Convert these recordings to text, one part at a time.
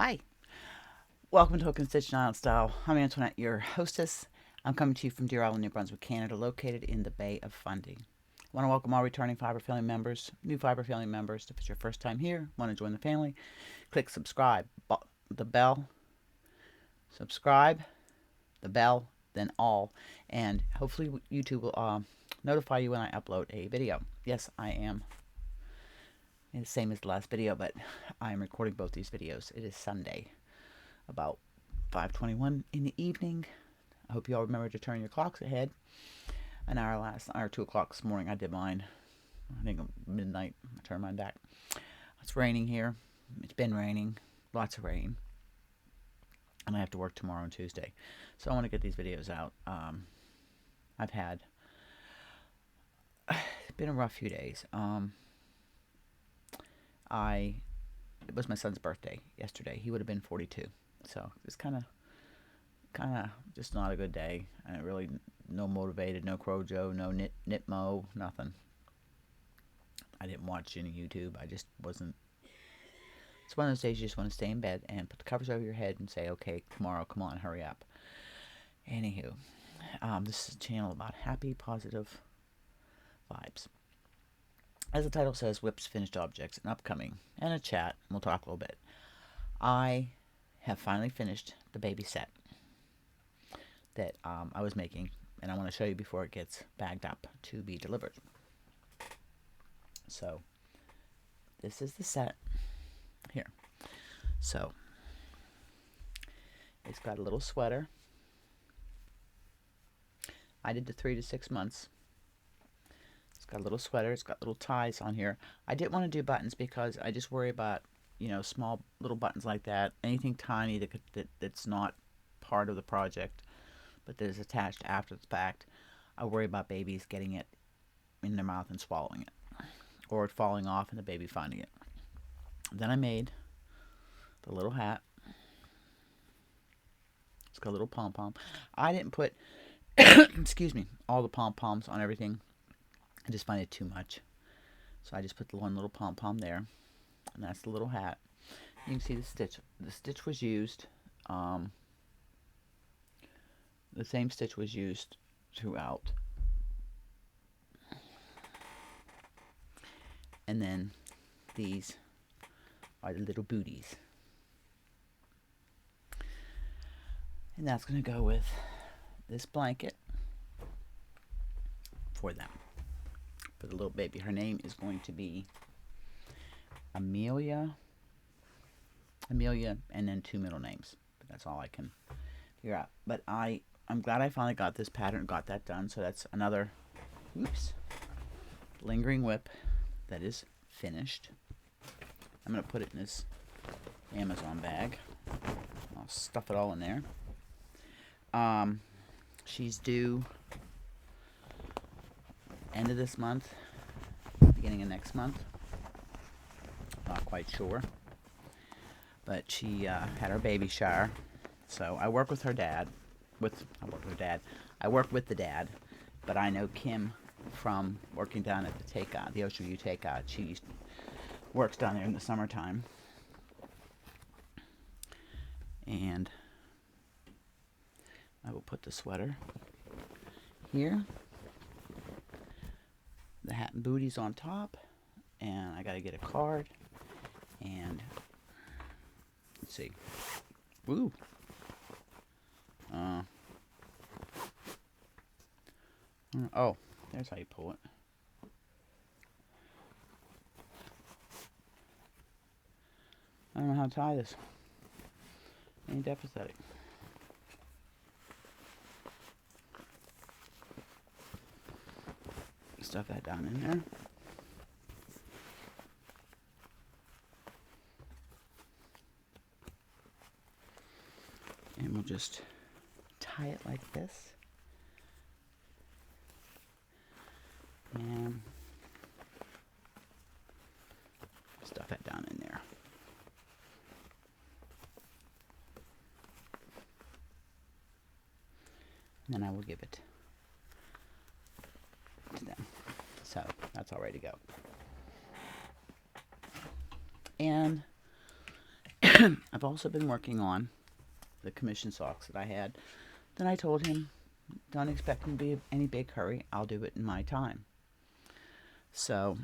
Hi, welcome to Hook and Stitch Island Style. I'm Antoinette, your hostess. I'm coming to you from Deer Island, New Brunswick, Canada, located in the Bay of Fundy. I want to welcome all returning Fiber Family members, new Fiber Family members. If it's your first time here, want to join the family, click subscribe, the bell, subscribe, the bell, then all, and hopefully YouTube will notify you when I upload a video. Yes, I am. It's the same as the last video, but I am recording both these videos. It is Sunday, about 5:21 in the evening. I hope you all remember to turn your clocks ahead. An hour last, or 2 o'clock this morning, I did mine. I think midnight, I turned mine back. It's raining here. It's been raining, lots of rain. And I have to work tomorrow and Tuesday. So I want to get these videos out. I've had, it's been a rough few days. It was my son's birthday yesterday. He would have been 42. So it's kind of just not a good day. And really no motivated, no Crojo, no Nitmo, nothing. I didn't watch any YouTube. I just wasn't. It's one of those days you just want to stay in bed and put the covers over your head and say, okay, tomorrow, come on, hurry up. Anywho, this is a channel about happy, positive vibes. As the title says, WIPs, finished objects, and upcoming, and a chat, and we'll talk a little bit. I have finally finished the baby set that I was making, and I want to show you before it gets bagged up to be delivered. So, this is the set here. So, it's got a little sweater. I did the 3 to 6 months. It's got a little sweater. It's got little ties on here. I didn't want to do buttons because I just worry about, small little buttons like that. Anything tiny that's not part of the project, but that is attached after the fact. I worry about babies getting it in their mouth and swallowing it, or it falling off and the baby finding it. Then I made the little hat. It's got a little pom-pom. I didn't put, excuse me, all the pom-poms on everything. I just find it too much. So I just put the one little pom-pom there. And that's the little hat. You can see the stitch. The stitch was used, the same stitch was used throughout. And then these are the little booties. And that's going to go with this blanket for them. For the little baby. Her name is going to be Amelia, and then 2 middle names. But that's all I can figure out. But I'm glad I finally got this pattern, got that done. So that's another, lingering WIP that is finished. I'm going to put it in this Amazon bag. I'll stuff it all in there. She's due end of this month, beginning of next month. Not quite sure. But she had her baby shower. So I work with her dad. I work with the dad. But I know Kim from working down at the takeout, the Ocean View takeout. She works down there in the summertime. And I will put the sweater here. The hat and booties on top. And I gotta get a card. And let's see. Woo! Oh, there's how you pull it. I don't know how to tie this. Ain't that pathetic? Stuff that down in there. And we'll just tie it like this. And stuff that down in there. And then I will give it to them. So that's all ready to go. And I've also been working on the commission socks that I had. Then I told him, don't expect me to be in any big hurry. I'll do it in my time. So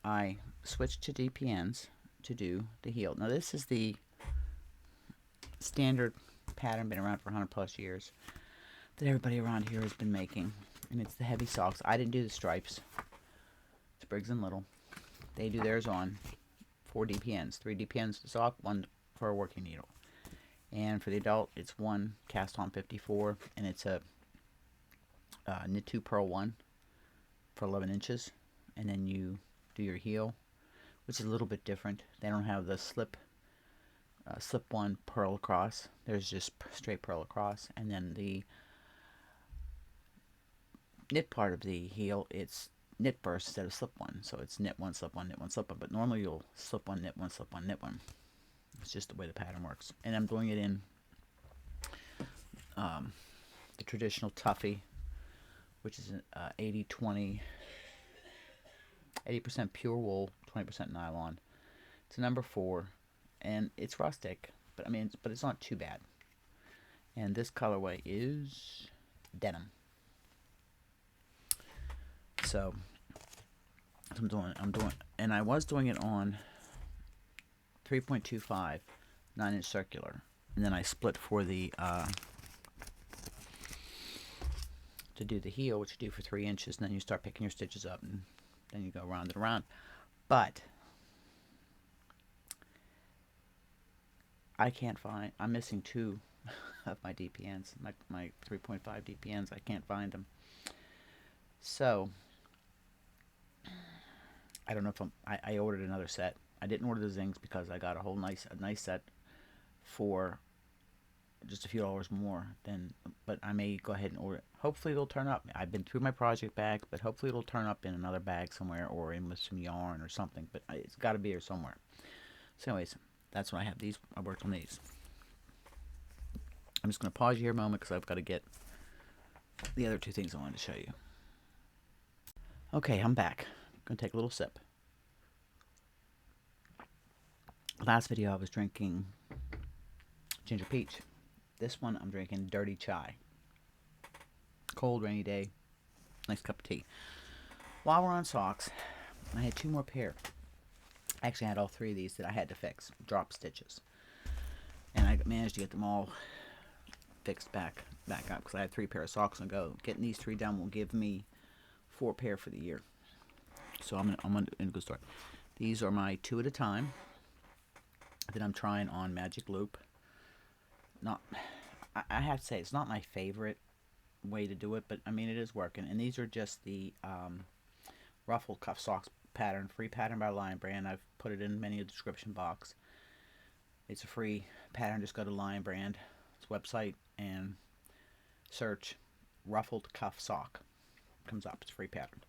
I switched to DPNs to do the heel. Now this is the standard pattern, been around for 100 plus years, that everybody around here has been making. And it's the heavy socks. I didn't do the stripes. It's Briggs & Little. They do theirs on 4 DPNs. 3 DPNs to sock, 1 for a working needle. And for the adult, it's 1 cast on 54, and it's a knit 2 purl 1 for 11 inches. And then you do your heel, which is a little bit different. They don't have the slip 1 purl across. There's just straight purl across. And then the knit part of the heel, it's knit burst instead of slip 1. So it's knit 1, slip 1, knit 1, slip 1. But normally you'll slip 1, knit 1, slip 1, knit 1. It's just the way the pattern works. And I'm doing it in the traditional Tuffy, which is 80-20, 80% pure wool, 20% nylon. It's a number 4, and it's rustic, but I mean, but it's not too bad. And this colorway is denim. So I'm doing, and I was doing it on 3.25 9-inch circular, and then I split for the to do the heel, which you do for 3 inches, and then you start picking your stitches up, and then you go round and around. But I can't find, I'm missing 2 of my DPNs, my 3.5 DPNs. I can't find them. So I don't know if I ordered another set. I didn't order the Zings because I got a nice set for just a few dollars more than, but I may go ahead and order it. Hopefully it'll turn up. I've been through my project bag, but hopefully it'll turn up in another bag somewhere, or in with some yarn or something, but it's got to be here somewhere. So anyways, that's what I have. These, I worked on these. I'm just going to pause you here a moment because I've got to get the other 2 things I wanted to show you. Okay, I'm back. I'm going to take a little sip. Last video I was drinking ginger peach. This one I'm drinking dirty chai. Cold, rainy day. Nice cup of tea. While we're on socks, I had 2 more pair. Actually, I had all 3 of these that I had to fix. Drop stitches. And I managed to get them all fixed back up because I had 3 pair of socks on go. Getting these 3 done will give me 4 pair for the year. So I'm gonna go start. These are my 2 at a time that I'm trying on Magic Loop. I have to say, it's not my favorite way to do it, but I mean, it is working. And these are just the ruffled cuff socks pattern, free pattern by Lion Brand. I've put it in many a description box. It's a free pattern. Just go to Lion Brand, its website, and search ruffled cuff sock. It comes up. It's a free pattern.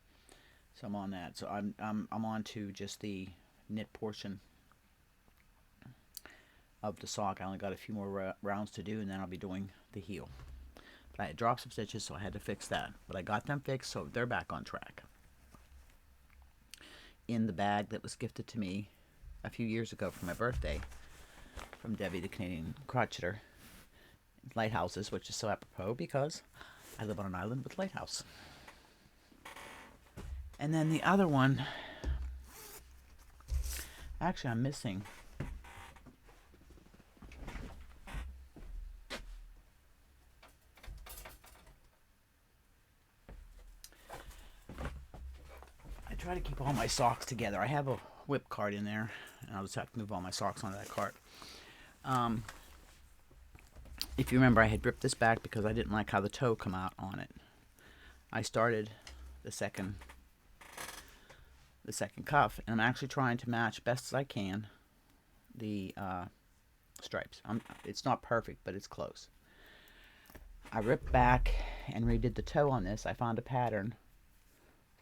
So I'm on that. So I'm on to just the knit portion of the sock. I only got a few more rounds to do, and then I'll be doing the heel. But I had dropped some stitches, so I had to fix that. But I got them fixed, so they're back on track. In the bag that was gifted to me a few years ago for my birthday from Debbie, the Canadian crocheter, lighthouses, which is so apropos because I live on an island with lighthouse. And then the other one, actually I'm missing try to keep all my socks together. I have a WIP cart in there, and I'll just have to move all my socks onto that cart. If you remember, I had ripped this back because I didn't like how the toe come out on it. I started the second cuff, and I'm actually trying to match best as I can the stripes. It's not perfect, but it's close. I ripped back and redid the toe on this. I found a pattern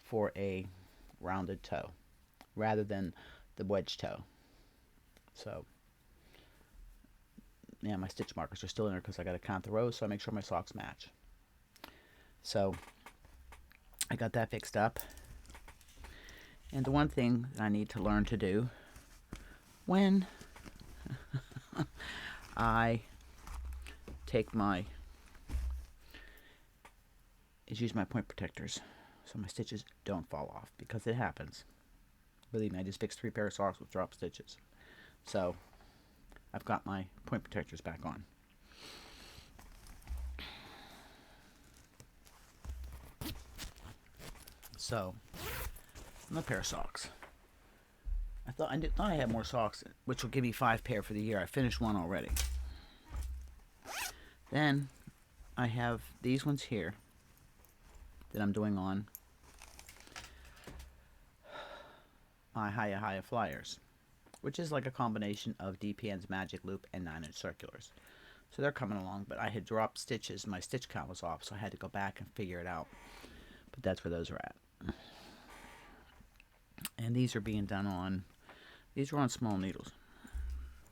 for a rounded toe rather than the wedge toe. So yeah, my stitch markers are still in there because I got to count the rows, so I make sure my socks match. So I got that fixed up. And the one thing that I need to learn to do when I take my, use my point protectors so my stitches don't fall off, because it happens. Believe me, I just fixed 3 pair of socks with drop stitches. So I've got my point protectors back on. So another pair of socks. I thought I had more socks, which will give me 5 pair for the year. I finished 1 already. Then I have these ones here that I'm doing on my Haya Flyers, which is like a combination of DPN's Magic Loop and 9-inch circulars. So they're coming along, but I had dropped stitches. My stitch count was off, so I had to go back and figure it out. But that's where those are at. And these are being done on, these are on small needles.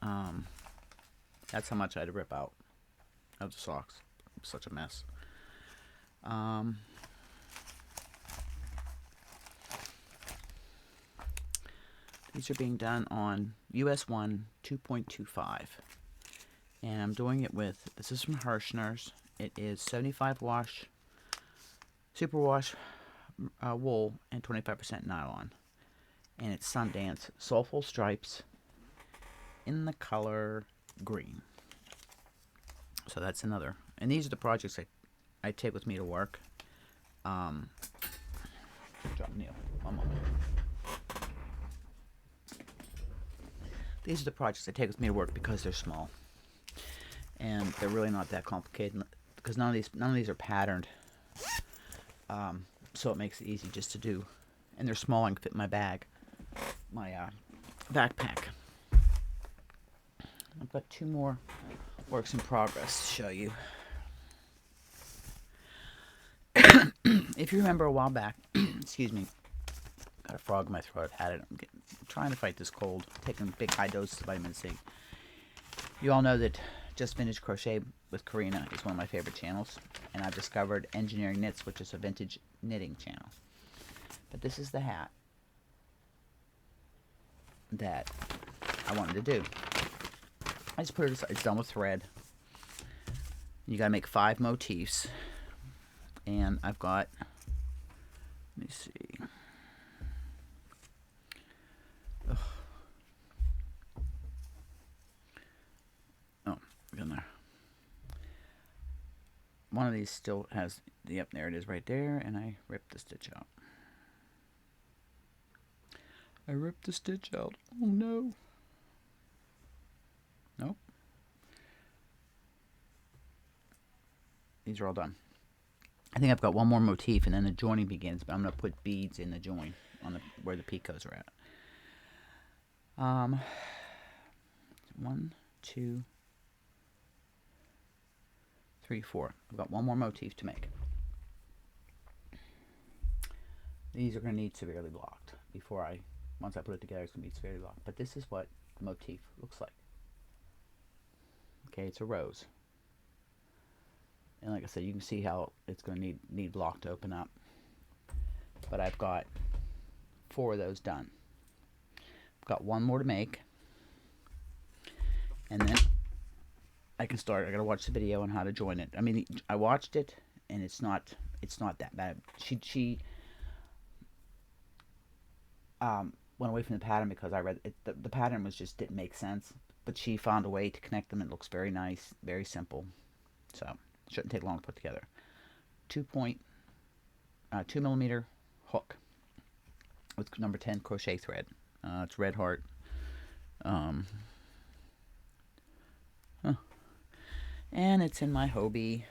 That's how much I had to rip out of the socks. It was such a mess. These are being done on US 1 2.25. And I'm doing it with, this is from Hirschner's. It is 75 wash, superwash wool and 25% nylon. And it's Sundance Soulful Stripes in the color green. So that's another. And these are the projects I take with me to work. Drop Neil. One moment. These are the projects I take with me to work because they're small. And they're really not that complicated, because none of these are patterned. So it makes it easy just to do. And they're small and can fit in my bag, my backpack. I've got 2 more works in progress to show you. If you remember a while back, excuse me, got a frog in my throat, had it. I'm trying to fight this cold, taking big high doses of vitamin C. You all know that Just Vintage Crochet with Corrina is one of my favorite channels, and I've discovered Engineering Knits, which is a vintage knitting channel. But this is the hat that I wanted to do. I just put it aside. It's done with thread. You gotta make 5 motifs, and I've got, let me see. Ugh. Oh, in there. One of these still has, yep, there it is right there, and I ripped the stitch out. I ripped the stitch out. Oh no. Nope. These are all done. I think I've got 1 more motif, and then the joining begins, but I'm going to put beads in the join on where the picots are at. 1, 2, 3, 4. I've got 1 more motif to make. These are going to need severely blocked before once I put it together, it's going to be severely blocked. But this is what the motif looks like. Okay, it's a rose. And like I said, you can see how it's going to need block to open up. But I've got 4 of those done. I've got 1 more to make. And then I can start. I got to watch the video on how to join it. I mean, I watched it, and it's not that bad. She went away from the pattern because I read it. The pattern didn't make sense. But she found a way to connect them. It looks very nice, very simple. So shouldn't take long to put together. 2 millimeter hook with number 10 crochet thread. It's red heart. And it's in my Hobie,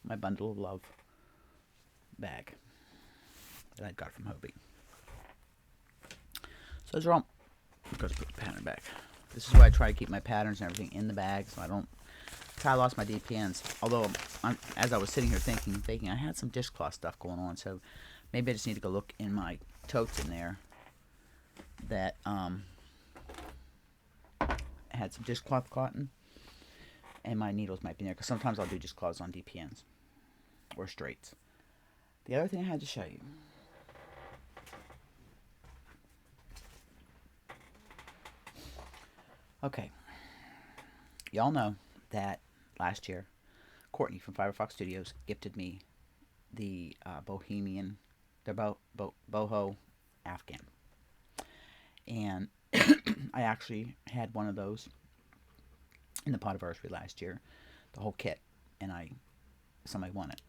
my bundle of love bag that I got from Hobie. So those are all. I'm going to put the pattern back. This is why I try to keep my patterns and everything in the bag, so I don't. I lost my DPNs. Although, as I was sitting here thinking, I had some dishcloth stuff going on, so maybe I just need to go look in my totes in there that had some dishcloth cotton, and my needles might be in there, because sometimes I'll do dishcloths on DPNs or straights. The other thing I had to show you. Okay, Y'all know that last year, Courtney from Firefox Studios gifted me the Bohemian, the boho Afghan. And I actually had one of those in the Potiversary last year, the whole kit, and somebody won it.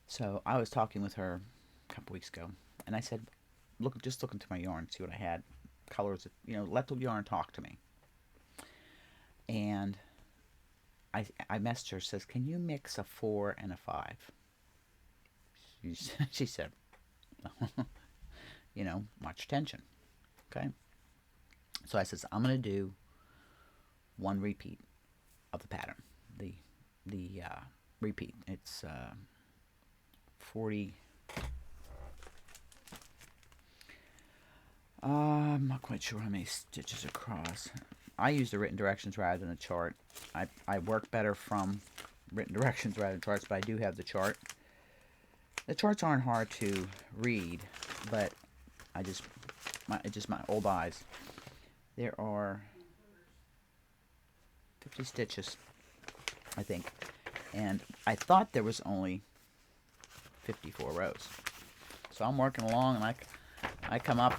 So I was talking with her a couple weeks ago, and I said, just look into my yarn, see what I had, colors, let the yarn talk to me. And I messaged her, says, can you mix a 4 and a 5? She said, watch attention. Okay. So I says, I'm going to do one repeat of the pattern. The repeat. It's 40. I'm not quite sure how many stitches across. I use the written directions rather than a chart. I work better from written directions rather than charts, but I do have the chart. The charts aren't hard to read, but it's just my old eyes. There are 50 stitches, I think, and I thought there was only 54 rows. So I'm working along, and I come up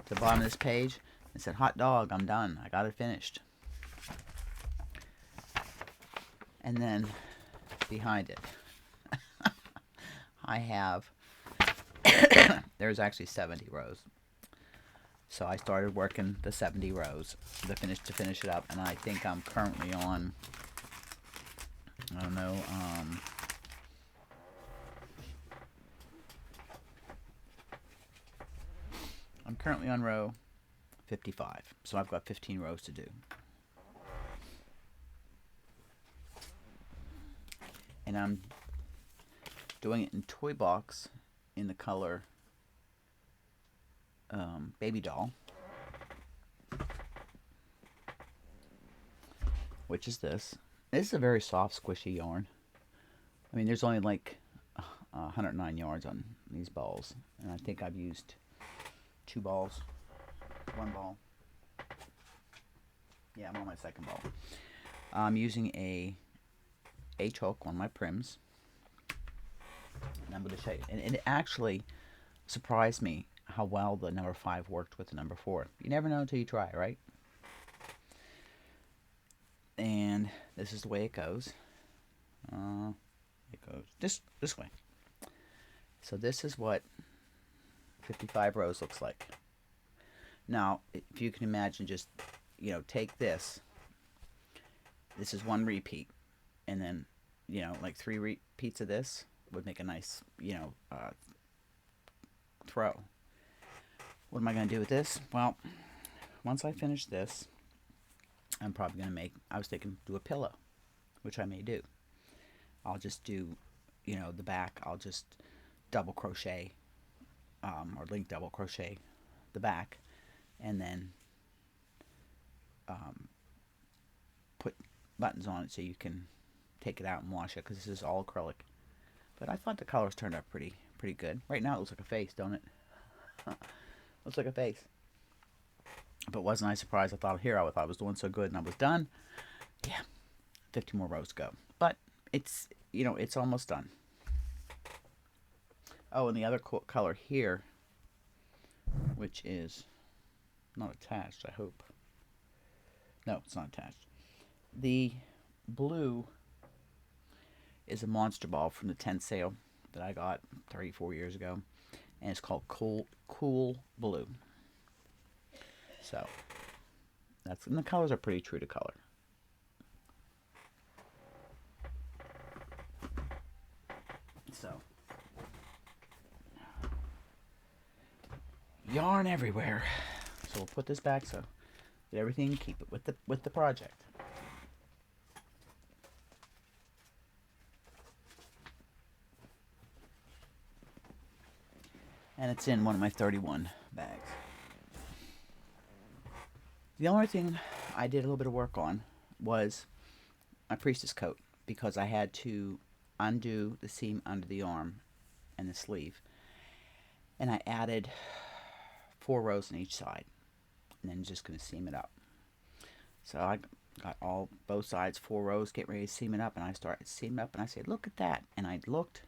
to the bottom of this page and said, hot dog, I'm done. I got it finished. And then behind it, I have, there's actually 70 rows. So I started working the 70 rows to finish it up, and I think I'm currently on, I don't know, I'm currently on row 55, so I've got 15 rows to do. And I'm doing it in Toy Box in the color Baby Doll, which is this. This is a very soft, squishy yarn. I mean, there's only like 109 yards on these balls, and I think I've used 2 balls, 1 ball. Yeah, I'm on my second ball. I'm using a H-hook, one of my prims, and I'm going to show you. And it actually surprised me how well the number 5 worked with the number 4. You never know until you try, right? And this is the way it goes. It goes this way. So this is what 55 rows looks like. Now, if you can imagine, just take this. This is one repeat, and then like 3 repeats of this would make a nice throw. What am I going to do with this? Well, once I finish this, I'm probably going to make, I was thinking do a pillow, which I may do. I'll just do, the back, I'll just double crochet, or link double crochet the back, and then put buttons on it so you can take it out and wash it, because this is all acrylic. But I thought the colors turned out pretty good. Right now it looks like a face, don't it? Looks like a face. But wasn't I surprised? I thought I was doing so good, and I was done. Yeah, 50 more rows to go. But it's it's almost done. Oh, and the other color here, which is not attached, I hope. No, it's not attached. The blue is a monster ball from the 10 sale that I got 34 years ago, and it's called Cool Blue. So and the colors are pretty true to color. So yarn everywhere. So we'll put this back so that everything, keep it with the project. And it's in one of my 31 bags. The only thing I did a little bit of work on was my priestess coat, because I had to undo the seam under the arm and the sleeve, and I added 4 rows on each side. and then just going to seam it up. So I got both sides, 4 rows, getting ready to seam it up, and I started seaming up, and I said, look at that. And I looked,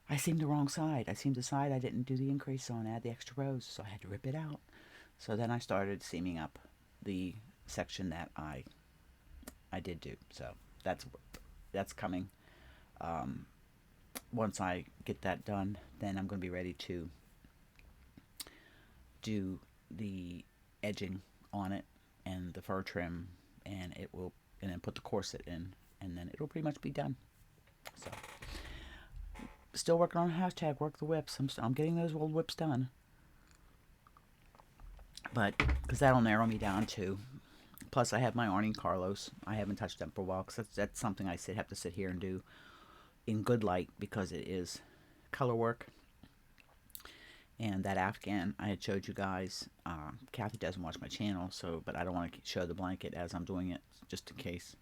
I seamed the wrong side. I seamed the side I didn't do the increase on, add the extra rows, so I had to rip it out. So then I started seaming up the section that I did do. So that's coming. Once I get that done, then I'm going to be ready to do the edging on it and the fur trim, and then put the corset in, and then it'll pretty much be done. So still working on hashtag work the whips. I'm getting those old whips done, but because that'll narrow me down too. Plus I have my Arnie and Carlos. I haven't touched them for a while because that's something I have to sit here and do in good light, because it is color work. And that Afghan I had showed you guys, Kathy doesn't watch my channel, but I don't want to show the blanket as I'm doing it, just in case.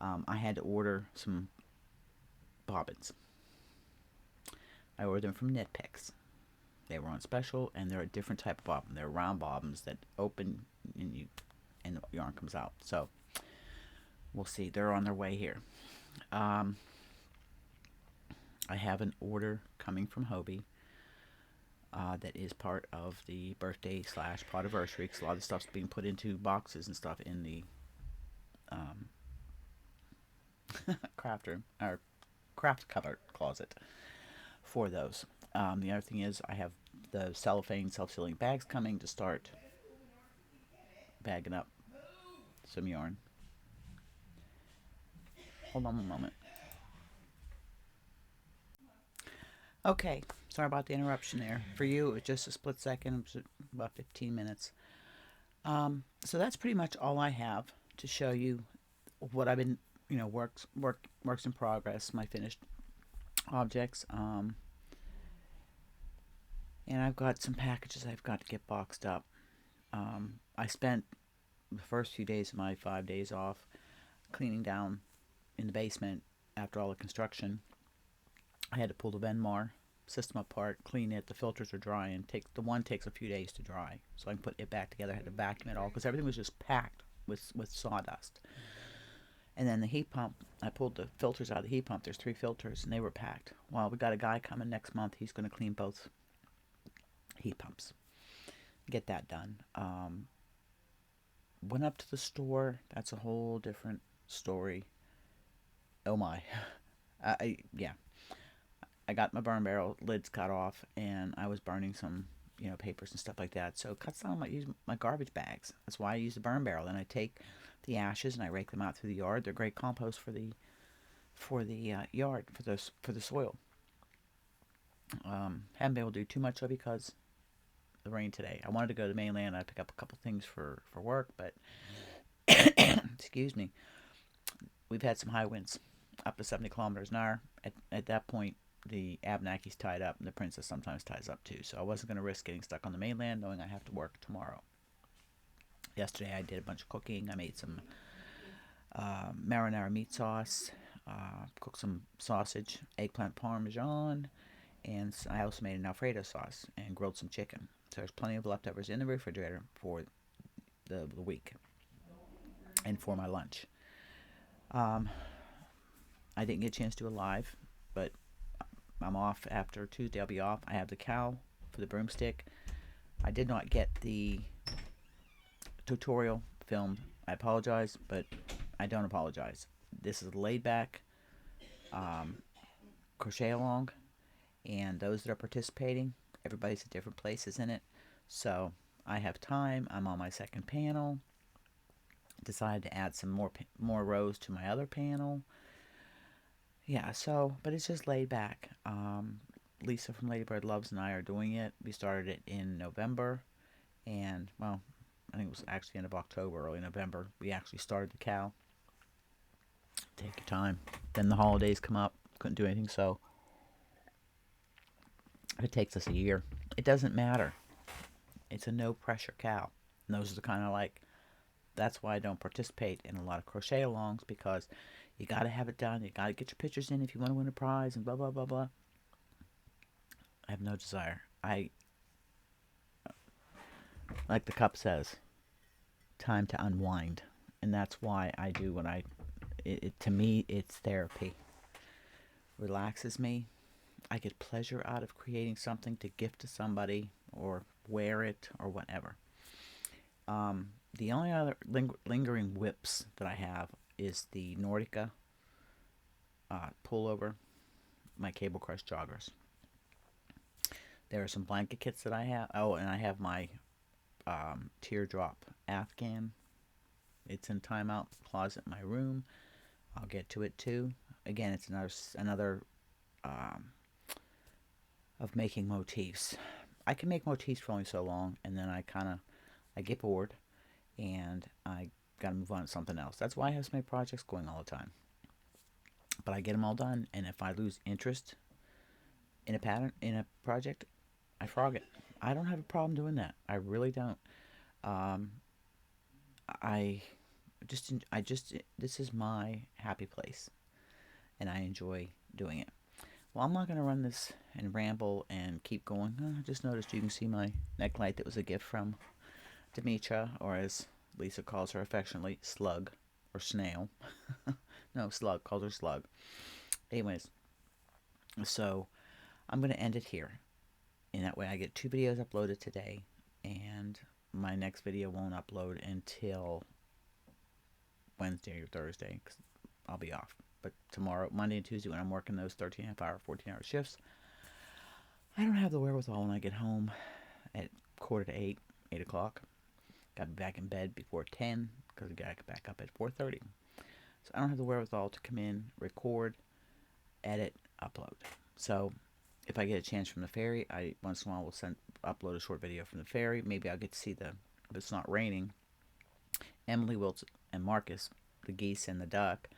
I had to order some bobbins. I ordered them from Knit Picks. They were on special, and they're a different type of bobbin. They're round bobbins that open and the yarn comes out. So we'll see. They're on their way here. I have an order coming from Hobie. That is part of the birthday / podiversary, because a lot of stuff's being put into boxes and stuff in the craft room, or craft cupboard closet for those. The other thing is I have the cellophane self-sealing bags coming to start bagging up some yarn. Hold on a moment. Okay, sorry about the interruption there. For you, it was just a split second. It was about 15 minutes. So that's pretty much all I have to show you what I've been, works in progress, my finished objects. And I've got some packages I've got to get boxed up. I spent the first few days of my 5 days off cleaning down in the basement after all the construction. I had to pull the Venmar system apart, clean it. The filters are drying. The one takes a few days to dry, so I can put it back together. I had to vacuum it all because everything was just packed with sawdust. And then the heat pump, I pulled the filters out of the heat pump. There's 3 filters, and they were packed. Well, we got a guy coming next month. He's going to clean both heat pumps. Get that done. Went up to the store. That's a whole different story. Oh my. Yeah. I got my burn barrel lids cut off, and I was burning some, papers and stuff like that. So it cuts down use my garbage bags. That's why I use the burn barrel. Then I take the ashes and I rake them out through the yard. They're great compost for the yard, for the soil. Haven't been able to do too much of it because of the rain today. I wanted to go to the mainland. I pick up a couple things for work, but excuse me, we've had some high winds, up to 70 kilometers an hour. At that point, the Abenaki's tied up, and the Princess sometimes ties up too. So I wasn't going to risk getting stuck on the mainland, knowing I have to work tomorrow. Yesterday I did a bunch of cooking. I made some marinara meat sauce, cooked some sausage, eggplant parmesan, and I also made an Alfredo sauce and grilled some chicken. So there's plenty of leftovers in the refrigerator for the week and for my lunch. I didn't get a chance to do a live, but I'm off after Tuesday. I'll be off. I have the cow for the broomstick. I did not get the tutorial filmed. I apologize, but I don't apologize. This is laid back crochet along, and those that are participating, everybody's at different places in it. So I have time. I'm on my second panel. Decided to add some more rows to my other panel. Yeah, but it's just laid back. Lisa from Ladybird Loves and I are doing it. We started it in November, and, well, I think it was actually end of October, early November. We actually started the cow. Take your time. Then the holidays come up. Couldn't do anything, so if it takes us a year, it doesn't matter. It's a no-pressure cow. And those are the kind of that's why I don't participate in a lot of crochet alongs, because you got to have it done. You got to get your pictures in if you want to win a prize and blah, blah, blah, blah. I have no desire. Like the cup says, time to unwind. And that's why I do what to me, it's therapy. Relaxes me. I get pleasure out of creating something to gift to somebody or wear it or whatever. The only other lingering whips that I have is the Nordica pullover, my cable crush joggers. There are some blanket kits that I have. Oh, and I have my teardrop Afghan. It's in timeout closet in my room. I'll get to it too. Again, it's another um, of making motifs. I can make motifs for only so long, and then I get bored, and I gotta move on to something else. That's why I have so many projects going all the time. But I get them all done, and if I lose interest in a project, I frog it. I don't have a problem doing that. I really don't. Um, I this is my happy place, and I enjoy doing it. Well, I'm not going to run this and ramble and keep going. I just noticed you can see my neck light that was a gift from Demetra, or as Lisa calls her affectionately, Slug, or Snail. No, Slug, calls her Slug. Anyways, so I'm going to end it here. And that way I get 2 videos uploaded today, and my next video won't upload until Wednesday or Thursday, because I'll be off. But tomorrow, Monday and Tuesday, when I'm working those 13.5-hour, 14-hour shifts, I don't have the wherewithal when I get home at 7:45, 8 o'clock. Got to be back in bed before 10, because I got to get back up at 4:30. So I don't have the wherewithal to come in, record, edit, upload. So if I get a chance from the ferry, I once in a while will upload a short video from the ferry. Maybe I'll get to see if it's not raining, Emily, Wilt, and Marcus, the geese and the duck,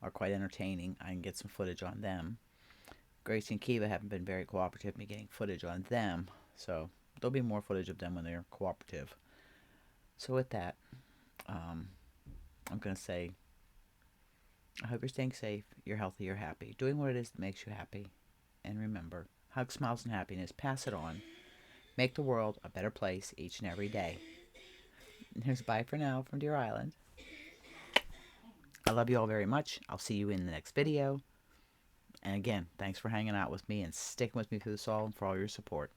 are quite entertaining. I can get some footage on them. Gracie and Kiva haven't been very cooperative in me getting footage on them, so there'll be more footage of them when they're cooperative. So with that, I'm going to say, I hope you're staying safe, you're healthy, you're happy, doing what it is that makes you happy. And remember, hug, smiles, and happiness, pass it on. Make the world a better place each and every day. And here's bye for now from Deer Island. I love you all very much. I'll see you in the next video. And again, thanks for hanging out with me and sticking with me through this all and for all your support.